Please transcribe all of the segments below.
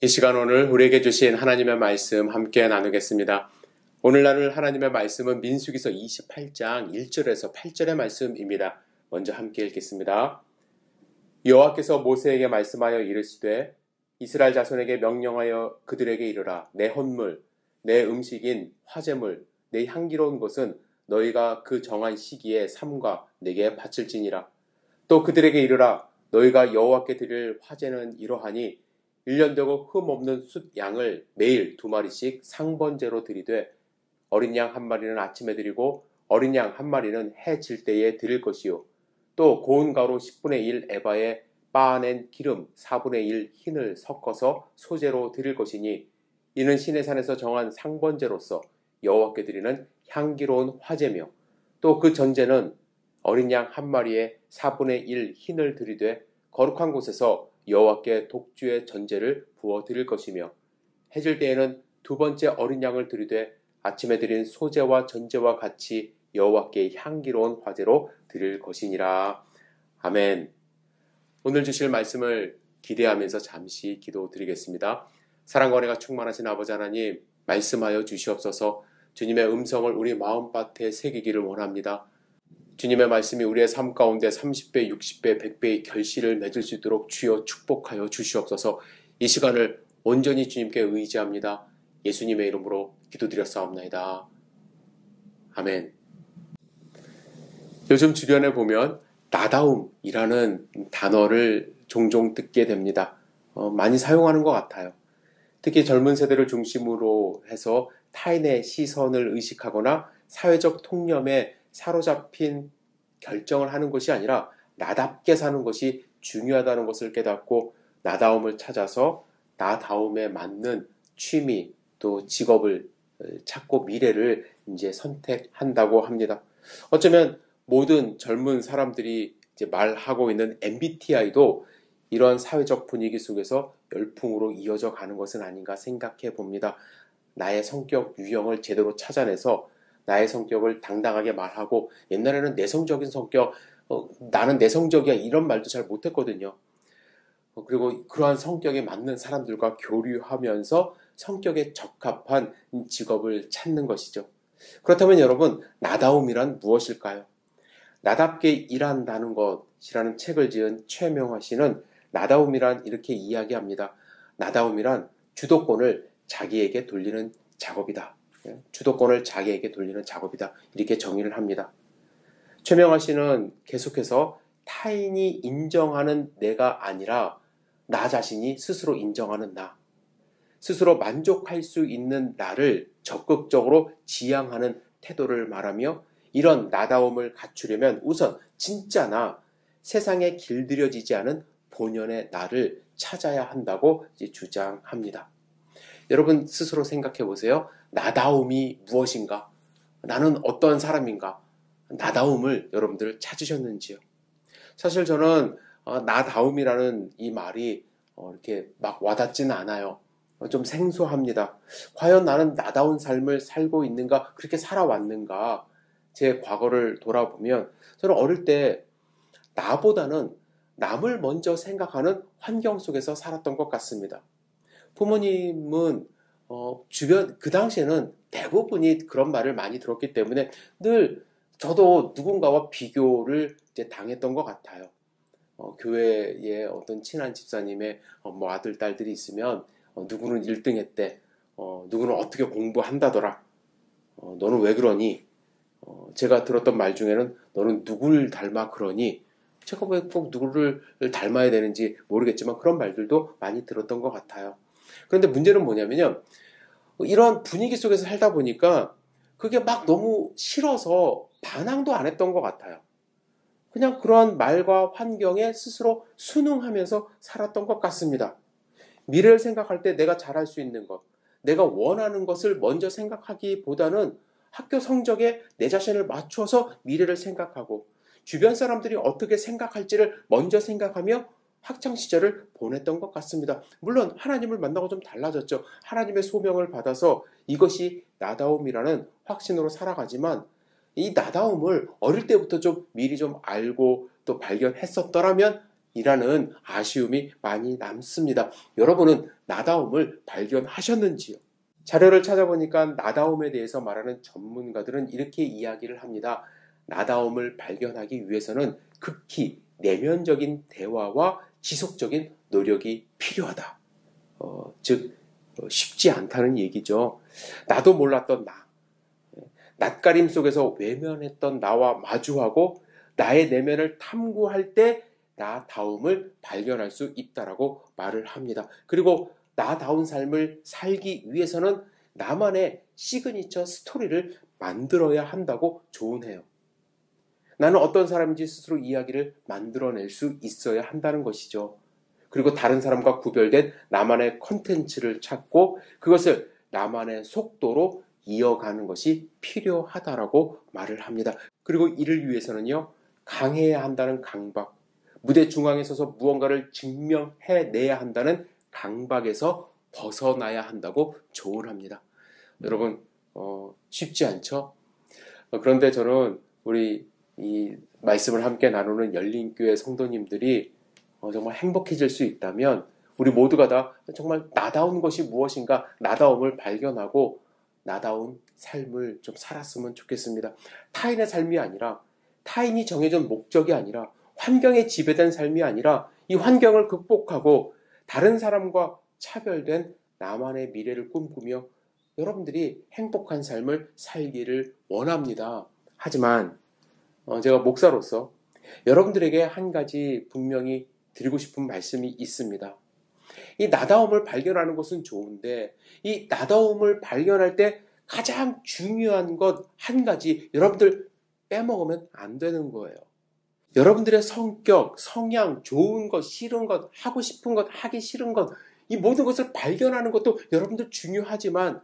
이 시간 오늘 우리에게 주신 하나님의 말씀 함께 나누겠습니다. 오늘 나눌 하나님의 말씀은 민수기서 28장 1절에서 8절의 말씀입니다. 먼저 함께 읽겠습니다. 여호와께서 모세에게 말씀하여 이르시되 이스라엘 자손에게 명령하여 그들에게 이르라. 내 헌물, 내 음식인 화제물, 내 향기로운 것은 너희가 그 정한 시기에 삼가 내게 바칠지니라. 또 그들에게 이르라. 너희가 여호와께 드릴 화제는 이러하니 1년 되고 흠 없는 숫 양을 매일 2마리씩 상번제로 드리되 어린 양 1마리는 아침에 드리고 어린 양 1마리는 해 질 때에 드릴 것이요. 또 고운 가루 10분의 1 에바에 빻아낸 기름 4분의 1 흰을 섞어서 소제로 드릴 것이니 이는 시내산에서 정한 상번제로서 여호와께 드리는 향기로운 화제며 또 그 전제는 어린 양 1마리에 4분의 1 흰을 드리되 거룩한 곳에서 여호와께 독주의 전제를 부어 드릴 것이며 해질 때에는 두 번째 어린 양을 드리되 아침에 드린 소제와 전제와 같이 여호와께 향기로운 화제로 드릴 것이니라. 아멘. 오늘 주실 말씀을 기대하면서 잠시 기도드리겠습니다. 사랑과 은혜가 충만하신 아버지 하나님, 말씀하여 주시옵소서. 주님의 음성을 우리 마음밭에 새기기를 원합니다. 주님의 말씀이 우리의 삶 가운데 30배, 60배, 100배의 결실을 맺을 수 있도록 주여 축복하여 주시옵소서. 이 시간을 온전히 주님께 의지합니다. 예수님의 이름으로 기도드렸사옵나이다. 아멘. 요즘 주변에 보면 나다움이라는 단어를 종종 듣게 됩니다. 많이 사용하는 것 같아요. 특히 젊은 세대를 중심으로 해서 타인의 시선을 의식하거나 사회적 통념에 사로잡힌 결정을 하는 것이 아니라 나답게 사는 것이 중요하다는 것을 깨닫고 나다움을 찾아서 나다움에 맞는 취미 또 직업을 찾고 미래를 이제 선택한다고 합니다. 어쩌면 모든 젊은 사람들이 이제 말하고 있는 MBTI도 이런 사회적 분위기 속에서 열풍으로 이어져 가는 것은 아닌가 생각해 봅니다. 나의 성격 유형을 제대로 찾아내서 나의 성격을 당당하게 말하고, 옛날에는 내성적인 성격, 나는 내성적이야 이런 말도 잘 못했거든요. 그리고 그러한 성격에 맞는 사람들과 교류하면서 성격에 적합한 직업을 찾는 것이죠. 그렇다면 여러분, 나다움이란 무엇일까요? 나답게 일한다는 것이라는 책을 지은 최명화 씨는 나다움이란 이렇게 이야기합니다. 나다움이란 주도권을 자기에게 돌리는 작업이다. 주도권을 자기에게 돌리는 작업이다. 이렇게 정의를 합니다. 최명화 씨는 계속해서 타인이 인정하는 내가 아니라 나 자신이 스스로 인정하는 나, 스스로 만족할 수 있는 나를 적극적으로 지향하는 태도를 말하며 이런 나다움을 갖추려면 우선 진짜 나, 세상에 길들여지지 않은 본연의 나를 찾아야 한다고 주장합니다. 여러분 스스로 생각해 보세요. 나다움이 무엇인가? 나는 어떤 사람인가? 나다움을 여러분들 찾으셨는지요? 사실 저는 나다움이라는 이 말이 이렇게 막 와닿지는 않아요. 좀 생소합니다. 과연 나는 나다운 삶을 살고 있는가? 그렇게 살아왔는가? 제 과거를 돌아보면 저는 어릴 때 나보다는 남을 먼저 생각하는 환경 속에서 살았던 것 같습니다. 부모님은 주변 그 당시에는 대부분이 그런 말을 많이 들었기 때문에 늘 저도 누군가와 비교를 이제 당했던 것 같아요. 교회에 어떤 친한 집사님의 뭐 아들 딸들이 있으면 누구는 1등 했대, 누구는 어떻게 공부한다더라, 너는 왜 그러니? 제가 들었던 말 중에는 너는 누굴 닮아 그러니? 제가 왜 꼭 누구를 닮아야 되는지 모르겠지만 그런 말들도 많이 들었던 것 같아요. 그런데 문제는 뭐냐면요, 이런 분위기 속에서 살다 보니까 그게 막 너무 싫어서 반항도 안 했던 것 같아요. 그냥 그런 말과 환경에 스스로 순응하면서 살았던 것 같습니다. 미래를 생각할 때 내가 잘할 수 있는 것, 내가 원하는 것을 먼저 생각하기보다는 학교 성적에 내 자신을 맞춰서 미래를 생각하고 주변 사람들이 어떻게 생각할지를 먼저 생각하며 학창시절을 보냈던 것 같습니다. 물론 하나님을 만나고 좀 달라졌죠. 하나님의 소명을 받아서 이것이 나다움이라는 확신으로 살아가지만 이 나다움을 어릴 때부터 좀 미리 좀 알고 또 발견했었더라면 이라는 아쉬움이 많이 남습니다. 여러분은 나다움을 발견하셨는지요? 자료를 찾아보니까 나다움에 대해서 말하는 전문가들은 이렇게 이야기를 합니다. 나다움을 발견하기 위해서는 극히 내면적인 대화와 지속적인 노력이 필요하다. 즉 쉽지 않다는 얘기죠. 나도 몰랐던 나, 낯가림 속에서 외면했던 나와 마주하고 나의 내면을 탐구할 때 나다움을 발견할 수 있다라고 말을 합니다. 그리고 나다운 삶을 살기 위해서는 나만의 시그니처 스토리를 만들어야 한다고 조언해요. 나는 어떤 사람인지 스스로 이야기를 만들어낼 수 있어야 한다는 것이죠. 그리고 다른 사람과 구별된 나만의 컨텐츠를 찾고 그것을 나만의 속도로 이어가는 것이 필요하다라고 말을 합니다. 그리고 이를 위해서는요, 강해야 한다는 강박, 무대 중앙에 서서 무언가를 증명해내야 한다는 강박에서 벗어나야 한다고 조언합니다. 여러분, 쉽지 않죠? 그런데 저는 우리 이 말씀을 함께 나누는 열린교회 성도님들이 정말 행복해질 수 있다면 우리 모두가 다 정말 나다운 것이 무엇인가 나다움을 발견하고 나다운 삶을 좀 살았으면 좋겠습니다. 타인의 삶이 아니라 타인이 정해준 목적이 아니라 환경에 지배된 삶이 아니라 이 환경을 극복하고 다른 사람과 차별된 나만의 미래를 꿈꾸며 여러분들이 행복한 삶을 살기를 원합니다. 하지만 제가 목사로서 여러분들에게 한 가지 분명히 드리고 싶은 말씀이 있습니다. 이 나다움을 발견하는 것은 좋은데 이 나다움을 발견할 때 가장 중요한 것 한 가지 여러분들 빼먹으면 안 되는 거예요. 여러분들의 성격, 성향, 좋은 것, 싫은 것, 하고 싶은 것, 하기 싫은 것, 이 모든 것을 발견하는 것도 여러분들 중요하지만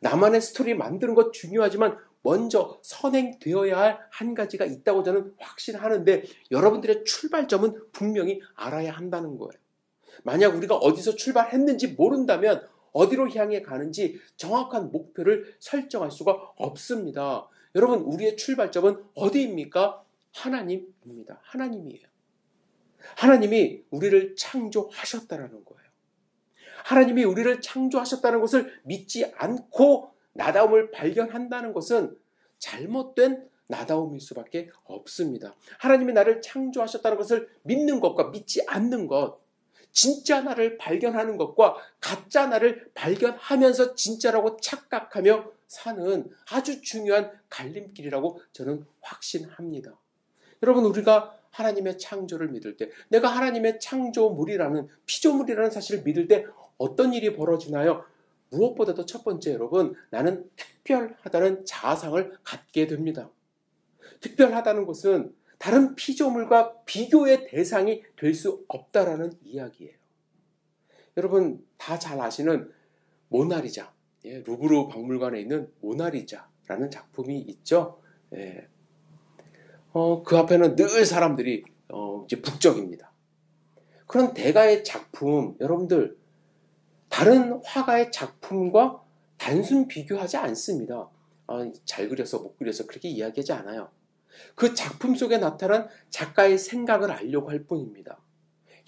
나만의 스토리 만드는 것 중요하지만 먼저 선행되어야 할 한 가지가 있다고 저는 확신하는데 여러분들의 출발점은 분명히 알아야 한다는 거예요. 만약 우리가 어디서 출발했는지 모른다면 어디로 향해 가는지 정확한 목표를 설정할 수가 없습니다. 여러분, 우리의 출발점은 어디입니까? 하나님입니다. 하나님이에요. 하나님이 우리를 창조하셨다라는 거예요. 하나님이 우리를 창조하셨다는 것을 믿지 않고 나다움을 발견한다는 것은 잘못된 나다움일 수밖에 없습니다. 하나님이 나를 창조하셨다는 것을 믿는 것과 믿지 않는 것, 진짜 나를 발견하는 것과 가짜 나를 발견하면서 진짜라고 착각하며 사는 아주 중요한 갈림길이라고 저는 확신합니다. 여러분, 우리가 하나님의 창조를 믿을 때, 내가 하나님의 창조물이라는, 피조물이라는 사실을 믿을 때 어떤 일이 벌어지나요? 무엇보다도 첫 번째, 여러분, 나는 특별하다는 자아상을 갖게 됩니다. 특별하다는 것은 다른 피조물과 비교의 대상이 될 수 없다라는 이야기예요. 여러분 다 잘 아시는 모나리자, 루브르 박물관에 있는 모나리자라는 작품이 있죠. 그 앞에는 늘 사람들이 이제 북적입니다. 그런 대가의 작품, 여러분들 다른 화가의 작품과 단순 비교하지 않습니다. 잘 그려서 못 그려서 그렇게 이야기하지 않아요. 그 작품 속에 나타난 작가의 생각을 알려고 할 뿐입니다.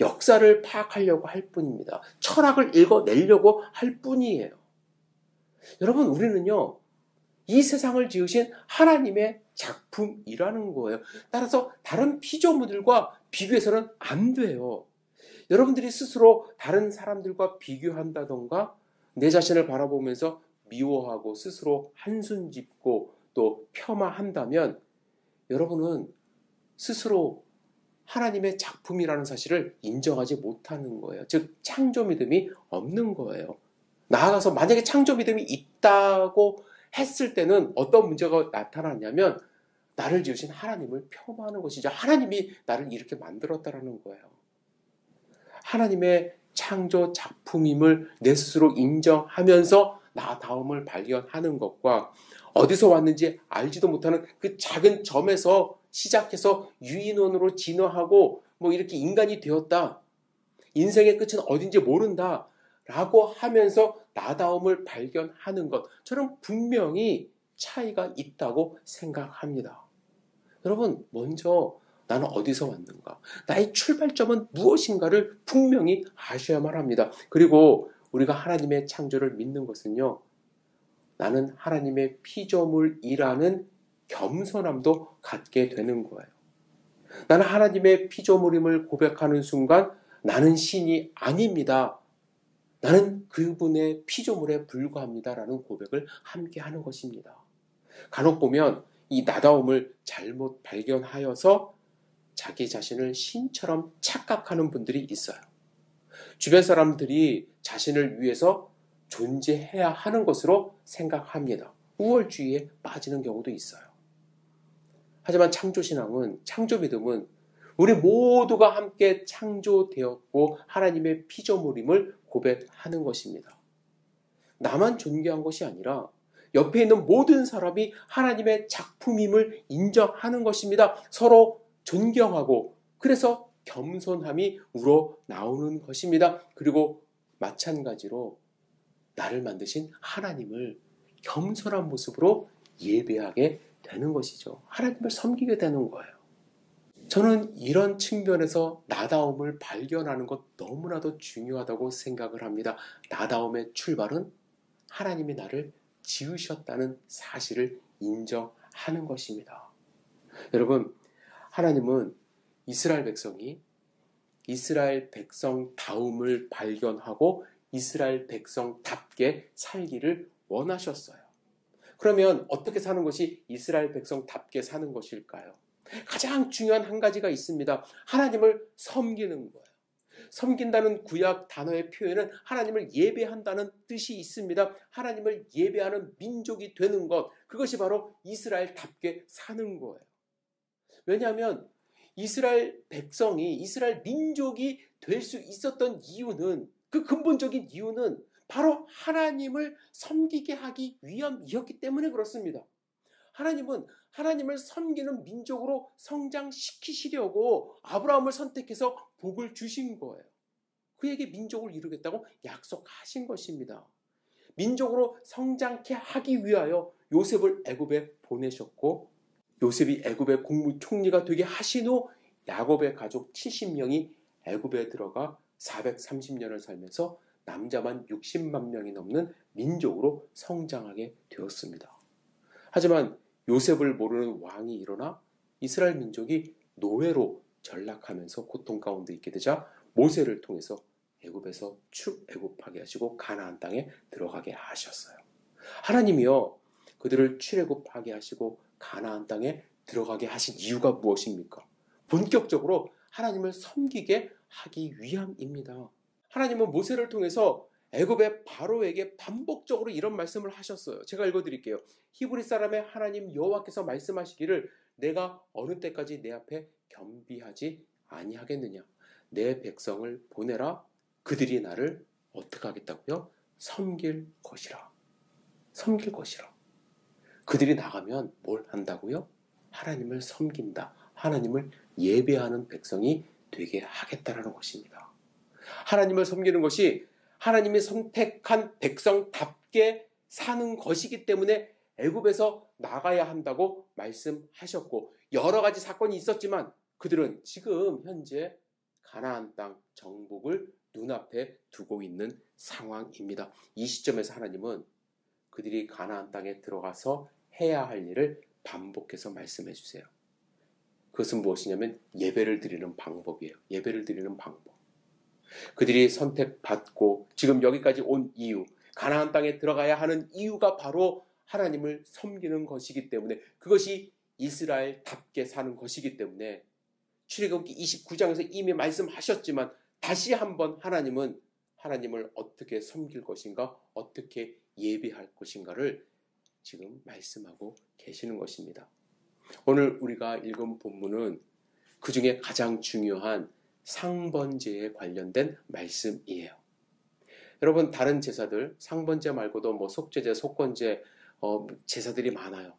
역사를 파악하려고 할 뿐입니다. 철학을 읽어내려고 할 뿐이에요. 여러분, 우리는요, 이 세상을 지으신 하나님의 작품이라는 거예요. 따라서 다른 피조물들과 비교해서는 안 돼요. 여러분들이 스스로 다른 사람들과 비교한다던가 내 자신을 바라보면서 미워하고 스스로 한숨 짓고 또 폄하한다면 여러분은 스스로 하나님의 작품이라는 사실을 인정하지 못하는 거예요. 즉 창조 믿음이 없는 거예요. 나아가서 만약에 창조 믿음이 있다고 했을 때는 어떤 문제가 나타나냐면 나를 지으신 하나님을 폄하하는 것이죠. 하나님이 나를 이렇게 만들었다라는 거예요. 하나님의 창조 작품임을 내 스스로 인정하면서 나다움을 발견하는 것과 어디서 왔는지 알지도 못하는 그 작은 점에서 시작해서 유인원으로 진화하고 이렇게 인간이 되었다. 인생의 끝은 어딘지 모른다. 라고 하면서 나다움을 발견하는 것. 저는 분명히 차이가 있다고 생각합니다. 여러분, 먼저 나는 어디서 왔는가? 나의 출발점은 무엇인가를 분명히 아셔야만 합니다. 그리고 우리가 하나님의 창조를 믿는 것은요, 나는 하나님의 피조물이라는 겸손함도 갖게 되는 거예요. 나는 하나님의 피조물임을 고백하는 순간 나는 신이 아닙니다. 나는 그분의 피조물에 불과합니다라는 고백을 함께 하는 것입니다. 간혹 보면 이 나다움을 잘못 발견하여서 자기 자신을 신처럼 착각하는 분들이 있어요. 주변 사람들이 자신을 위해서 존재해야 하는 것으로 생각합니다. 우월주의에 빠지는 경우도 있어요. 하지만 창조신앙은, 창조믿음은 우리 모두가 함께 창조되었고 하나님의 피조물임을 고백하는 것입니다. 나만 존귀한 것이 아니라 옆에 있는 모든 사람이 하나님의 작품임을 인정하는 것입니다. 서로 존경하고 그래서 겸손함이 우러나오는 것입니다. 그리고 마찬가지로 나를 만드신 하나님을 겸손한 모습으로 예배하게 되는 것이죠. 하나님을 섬기게 되는 거예요. 저는 이런 측면에서 나다움을 발견하는 것 너무나도 중요하다고 생각을 합니다. 나다움의 출발은 하나님이 나를 지으셨다는 사실을 인정하는 것입니다. 여러분, 하나님은 이스라엘 백성이 이스라엘 백성다움을 발견하고 이스라엘 백성답게 살기를 원하셨어요. 그러면 어떻게 사는 것이 이스라엘 백성답게 사는 것일까요? 가장 중요한 한 가지가 있습니다. 하나님을 섬기는 거예요. 섬긴다는 구약 단어의 표현은 하나님을 예배한다는 뜻이 있습니다. 하나님을 예배하는 민족이 되는 것, 그것이 바로 이스라엘답게 사는 거예요. 왜냐하면 이스라엘 백성이, 이스라엘 민족이 될 수 있었던 이유는, 그 근본적인 이유는 바로 하나님을 섬기게 하기 위함이었기 때문에 그렇습니다. 하나님은 하나님을 섬기는 민족으로 성장시키시려고 아브라함을 선택해서 복을 주신 거예요. 그에게 민족을 이루겠다고 약속하신 것입니다. 민족으로 성장케 하기 위하여 요셉을 애굽에 보내셨고, 요셉이 애굽의 국무총리가 되게 하신 후 야곱의 가족 70명이 애굽에 들어가 430년을 살면서 남자만 60만 명이 넘는 민족으로 성장하게 되었습니다. 하지만 요셉을 모르는 왕이 일어나 이스라엘 민족이 노예로 전락하면서 고통 가운데 있게 되자 모세를 통해서 애굽에서 출애굽하게 하시고 가나안 땅에 들어가게 하셨어요. 하나님이요, 그들을 출애굽하게 하시고 가나안 땅에 들어가게 하신 이유가 무엇입니까? 본격적으로 하나님을 섬기게 하기 위함입니다. 하나님은 모세를 통해서 애굽의 바로에게 반복적으로 이런 말씀을 하셨어요. 제가 읽어드릴게요. 히브리 사람의 하나님 여호와께서 말씀하시기를 내가 어느 때까지 내 앞에 겸비하지 아니하겠느냐. 내 백성을 보내라. 그들이 나를 어떻게 하겠다고요? 섬길 것이라. 섬길 것이라. 그들이 나가면 뭘 한다고요? 하나님을 섬긴다. 하나님을 예배하는 백성이 되게 하겠다라는 것입니다. 하나님을 섬기는 것이 하나님이 선택한 백성답게 사는 것이기 때문에 애굽에서 나가야 한다고 말씀하셨고, 여러 가지 사건이 있었지만 그들은 지금 현재 가나안 땅 정복을 눈앞에 두고 있는 상황입니다. 이 시점에서 하나님은 그들이 가나안 땅에 들어가서 해야 할 일을 반복해서 말씀해 주세요. 그것은 무엇이냐면 예배를 드리는 방법이에요. 예배를 드리는 방법. 그들이 선택받고 지금 여기까지 온 이유, 가나안 땅에 들어가야 하는 이유가 바로 하나님을 섬기는 것이기 때문에, 그것이 이스라엘답게 사는 것이기 때문에 출애굽기 29장에서 이미 말씀하셨지만 다시 한번 하나님은 하나님을 어떻게 섬길 것인가, 어떻게 예배할 것인가를 지금 말씀하고 계시는 것입니다. 오늘 우리가 읽은 본문은 그 중에 가장 중요한 상번제에 관련된 말씀이에요. 여러분, 다른 제사들, 상번제 말고도 속죄제, 속건제, 제사들이 많아요.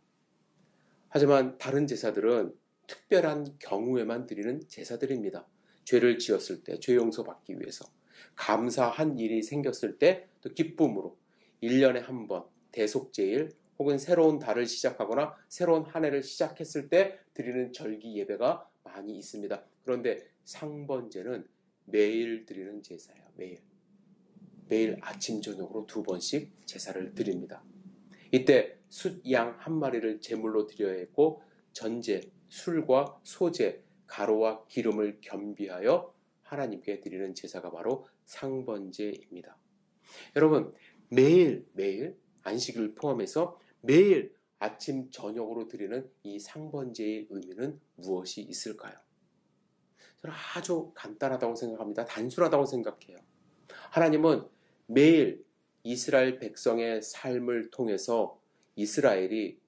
하지만 다른 제사들은 특별한 경우에만 드리는 제사들입니다. 죄를 지었을 때, 죄 용서받기 위해서, 감사한 일이 생겼을 때, 또 기쁨으로 1년에 한 번 대속죄일 혹은 새로운 달을 시작하거나 새로운 한 해를 시작했을 때 드리는 절기 예배가 많이 있습니다. 그런데 상번제는 매일 드리는 제사예요. 매일 아침 저녁으로 2번씩 제사를 드립니다. 이때 숫양 한 마리를 제물로 드려야 했고 전제, 술과 소제, 가루와 기름을 겸비하여 하나님께 드리는 제사가 바로 상번제입니다. 여러분, 매일 안식일을 포함해서 매일 아침 저녁으로 드리는 이 상번제의 의미는 무엇이 있을까요? 저는 아주 간단하다고 생각합니다. 단순하다고 생각해요. 하나님은 매일 이스라엘 백성의 삶을 통해서 이스라엘이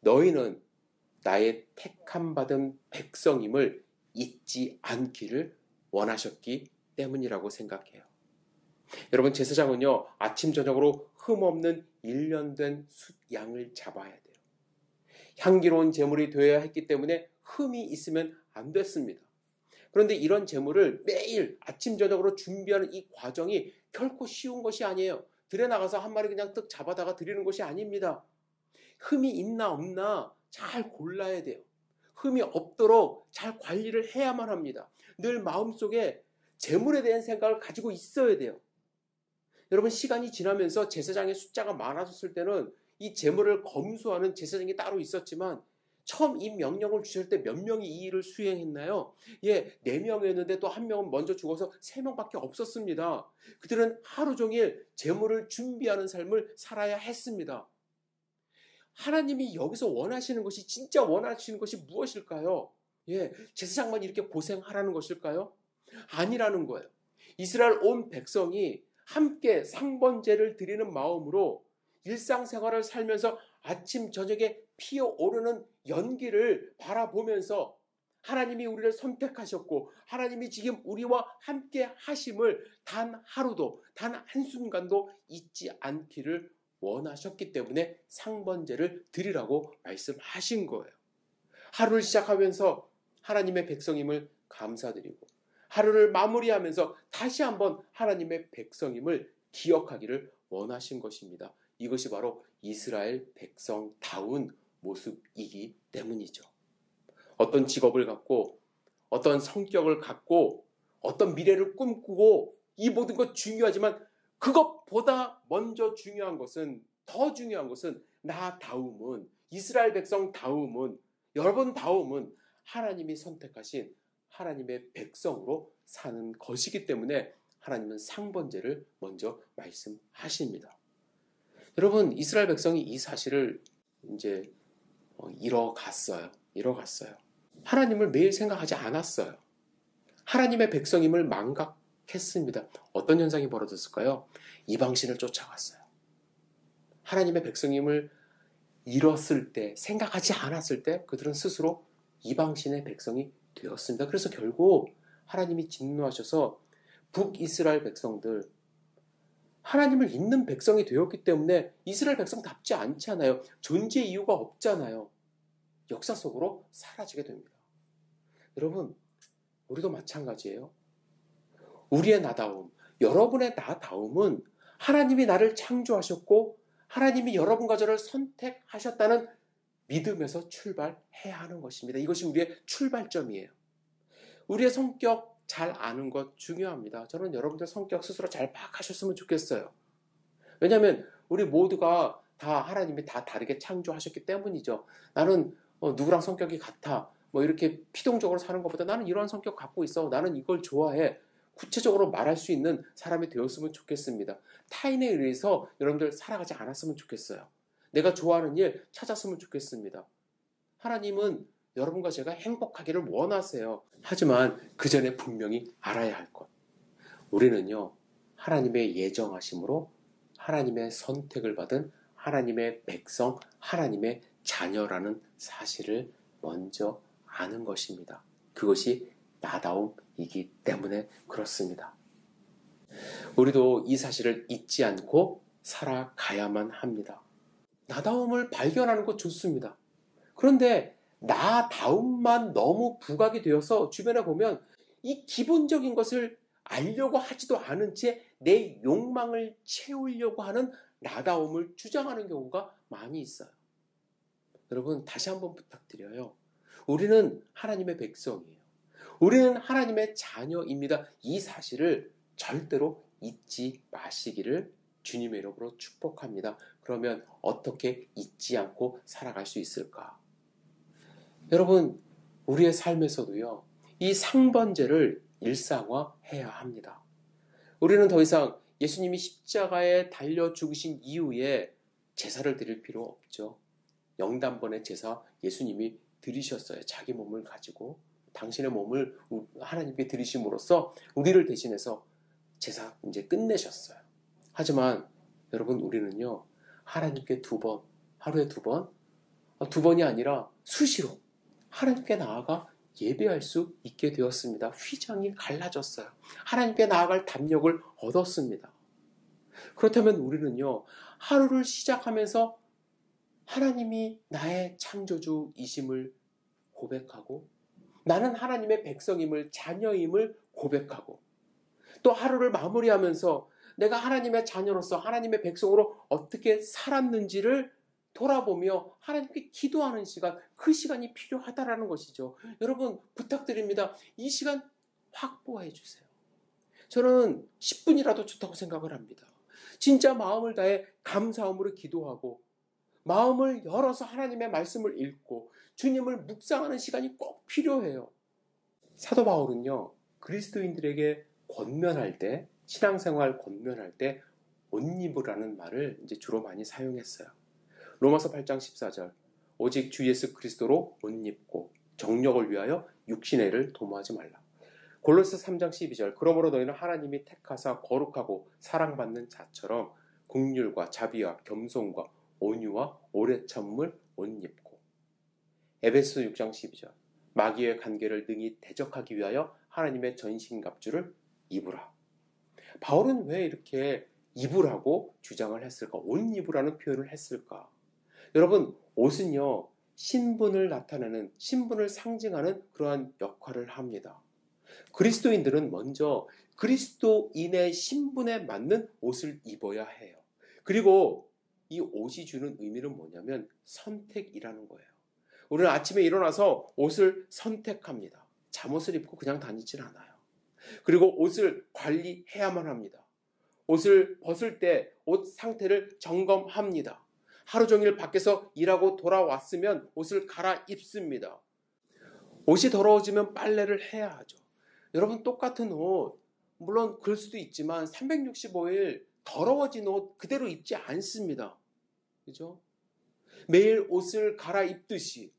너희는 나의 택함 받은 백성임을 잊지 않기를 원하셨기 때문이라고 생각해요. 여러분, 제사장은요, 아침 저녁으로 흠없는 1년 된 숫양을 잡아야 돼요. 향기로운 제물이 되어야 했기 때문에 흠이 있으면 안 됐습니다. 그런데 이런 제물을 매일 아침 저녁으로 준비하는 이 과정이 결코 쉬운 것이 아니에요. 들에 나가서 한 마리 그냥 뜩 잡아다가 드리는 것이 아닙니다. 흠이 있나 없나 잘 골라야 돼요. 흠이 없도록 잘 관리를 해야만 합니다. 늘 마음속에 제물에 대한 생각을 가지고 있어야 돼요. 여러분, 시간이 지나면서 제사장의 숫자가 많아졌을 때는 이 제물을 검수하는 제사장이 따로 있었지만 처음 이 명령을 주실 때 몇 명이 이 일을 수행했나요? 4명이었는데 또 1명은 먼저 죽어서 3명밖에 없었습니다. 그들은 하루 종일 제물을 준비하는 삶을 살아야 했습니다. 하나님이 여기서 원하시는 것이, 진짜 원하시는 것이 무엇일까요? 제사장만 이렇게 고생하라는 것일까요? 아니라는 거예요. 이스라엘 온 백성이 함께 상번제를 드리는 마음으로 일상생활을 살면서 아침 저녁에 피어오르는 연기를 바라보면서 하나님이 우리를 선택하셨고 하나님이 지금 우리와 함께 하심을 단 하루도, 단 한순간도 잊지 않기를 원하셨기 때문에 상번제를 드리라고 말씀하신 거예요. 하루를 시작하면서 하나님의 백성임을 감사드리고 하루를 마무리하면서 다시 한번 하나님의 백성임을 기억하기를 원하신 것입니다. 이것이 바로 이스라엘 백성다운 모습이기 때문이죠. 어떤 직업을 갖고 어떤 성격을 갖고 어떤 미래를 꿈꾸고 이 모든 것 중요하지만 그것보다 먼저 중요한 것은, 더 중요한 것은 나다움은, 이스라엘 백성다움은, 여러분다움은 하나님이 선택하신 하나님의 백성으로 사는 것이기 때문에 하나님은 상번제를 먼저 말씀하십니다. 여러분, 이스라엘 백성이 이 사실을 이제 잃어갔어요. 하나님을 매일 생각하지 않았어요. 하나님의 백성임을 망각했습니다. 어떤 현상이 벌어졌을까요? 이방신을 쫓아갔어요. 하나님의 백성임을 잃었을 때, 생각하지 않았을 때 그들은 스스로 이방신의 백성이 되었습니다. 그래서 결국 하나님이 진노하셔서 북이스라엘 백성들, 하나님을 잊는 백성이 되었기 때문에 이스라엘 백성답지 않잖아요. 존재 이유가 없잖아요. 역사 속으로 사라지게 됩니다. 여러분, 우리도 마찬가지예요. 우리의 나다움, 여러분의 나다움은 하나님이 나를 창조하셨고 하나님이 여러분과 저를 선택하셨다는 믿음에서 출발해야 하는 것입니다. 이것이 우리의 출발점이에요. 우리의 성격 잘 아는 것 중요합니다. 저는 여러분들 성격 스스로 잘 파악하셨으면 좋겠어요. 왜냐하면 우리 모두가 다 하나님이 다 다르게 창조하셨기 때문이죠. 나는 누구랑 성격이 같아. 이렇게 피동적으로 사는 것보다 나는 이런 성격 갖고 있어. 나는 이걸 좋아해. 구체적으로 말할 수 있는 사람이 되었으면 좋겠습니다. 타인에 의해서 여러분들 살아가지 않았으면 좋겠어요. 내가 좋아하는 일 찾았으면 좋겠습니다. 하나님은 여러분과 제가 행복하기를 원하세요. 하지만 그 전에 분명히 알아야 할 것. 우리는요, 하나님의 예정하심으로 하나님의 선택을 받은 하나님의 백성, 하나님의 자녀라는 사실을 먼저 아는 것입니다. 그것이 나다움이기 때문에 그렇습니다. 우리도 이 사실을 잊지 않고 살아가야만 합니다. 나다움을 발견하는 것 좋습니다. 그런데 나다움만 너무 부각이 되어서 주변에 보면 이 기본적인 것을 알려고 하지도 않은 채 내 욕망을 채우려고 하는 나다움을 주장하는 경우가 많이 있어요. 여러분, 다시 한번 부탁드려요. 우리는 하나님의 백성이에요. 우리는 하나님의 자녀입니다. 이 사실을 절대로 잊지 마시기를 주님의 이름으로 축복합니다. 그러면 어떻게 잊지 않고 살아갈 수 있을까? 여러분, 우리의 삶에서도요, 이 상번제를 일상화해야 합니다. 우리는 더 이상 예수님이 십자가에 달려 죽으신 이후에 제사를 드릴 필요 없죠. 영단번의 제사 예수님이 드리셨어요. 자기 몸을 가지고 당신의 몸을 하나님께 드리심으로써 우리를 대신해서 제사 이제 끝내셨어요. 하지만 여러분, 우리는요, 하나님께 하루에 두 번이 아니라 수시로 하나님께 나아가 예배할 수 있게 되었습니다. 휘장이 갈라졌어요. 하나님께 나아갈 담력을 얻었습니다. 그렇다면 우리는요, 하루를 시작하면서 하나님이 나의 창조주이심을 고백하고 나는 하나님의 백성임을, 자녀임을 고백하고 또 하루를 마무리하면서 내가 하나님의 자녀로서 하나님의 백성으로 어떻게 살았는지를 돌아보며 하나님께 기도하는 시간, 그 시간이 필요하다라는 것이죠. 여러분, 부탁드립니다. 이 시간 확보해 주세요. 저는 10분이라도 좋다고 생각을 합니다. 진짜 마음을 다해 감사함으로 기도하고 마음을 열어서 하나님의 말씀을 읽고 주님을 묵상하는 시간이 꼭 필요해요. 사도 바울은요, 그리스도인들에게 권면할 때, 신앙생활 권면할 때 옷 입으라는 말을 이제 주로 많이 사용했어요. 로마서 8장 14절, 오직 주 예수 그리스도로 옷 입고 정력을 위하여 육신의 일을 도모하지 말라. 골로새 3장 12절, 그러므로 너희는 하나님이 택하사 거룩하고 사랑받는 자처럼 긍휼과 자비와 겸손과 온유와 오래 참음을 옷 입고. 에베소 6장 12절, 마귀의 관계를 능히 대적하기 위하여 하나님의 전신갑주를 입으라. 바울은 왜 이렇게 입으라고 주장을 했을까? 옷 입으라는 표현을 했을까? 여러분, 옷은요, 신분을 나타내는, 신분을 상징하는 그러한 역할을 합니다. 그리스도인들은 먼저 그리스도인의 신분에 맞는 옷을 입어야 해요. 그리고 이 옷이 주는 의미는 뭐냐면 선택이라는 거예요. 우리는 아침에 일어나서 옷을 선택합니다. 잠옷을 입고 그냥 다니질 않아요. 그리고 옷을 관리해야만 합니다. 옷을 벗을 때 옷 상태를 점검합니다. 하루 종일 밖에서 일하고 돌아왔으면 옷을 갈아입습니다. 옷이 더러워지면 빨래를 해야 하죠. 여러분, 똑같은 옷, 물론 그럴 수도 있지만 365일 더러워진 옷 그대로 입지 않습니다. 그죠? 매일 옷을 갈아입듯이,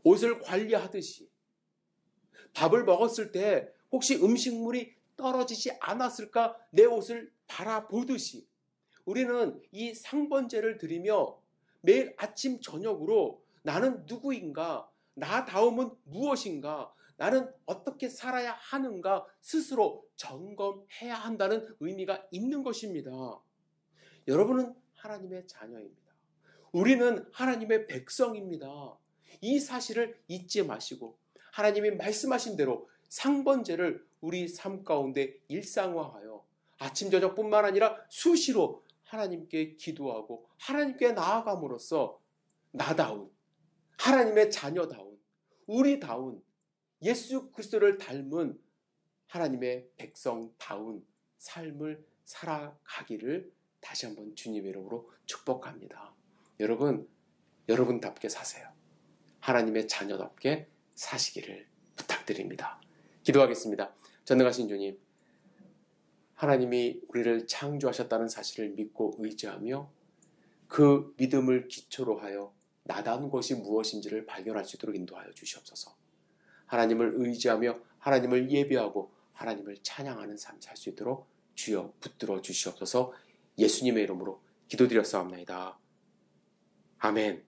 옷을 관리하듯이, 밥을 먹었을 때 혹시 음식물이 떨어지지 않았을까 내 옷을 바라보듯이 우리는 이 상번제를 드리며 매일 아침 저녁으로 나는 누구인가, 나다움은 무엇인가, 나는 어떻게 살아야 하는가 스스로 점검해야 한다는 의미가 있는 것입니다. 여러분은 하나님의 자녀입니다. 우리는 하나님의 백성입니다. 이 사실을 잊지 마시고 하나님이 말씀하신 대로 상번제를 우리 삶 가운데 일상화하여 아침 저녁뿐만 아니라 수시로 하나님께 기도하고 하나님께 나아감으로써 나다운, 하나님의 자녀다운, 우리다운, 예수 그리스도를 닮은 하나님의 백성다운 삶을 살아가기를 다시 한번 주님의 이름으로 축복합니다. 여러분, 여러분답게 사세요. 하나님의 자녀답게 사시기를 부탁드립니다. 기도하겠습니다. 전능하신 주님, 하나님이 우리를 창조하셨다는 사실을 믿고 의지하며 그 믿음을 기초로 하여 나다운 것이 무엇인지를 발견할 수 있도록 인도하여 주시옵소서. 하나님을 의지하며 하나님을 예배하고 하나님을 찬양하는 삶 살 수 있도록 주여 붙들어 주시옵소서. 예수님의 이름으로 기도드렸사옵나이다. 아멘.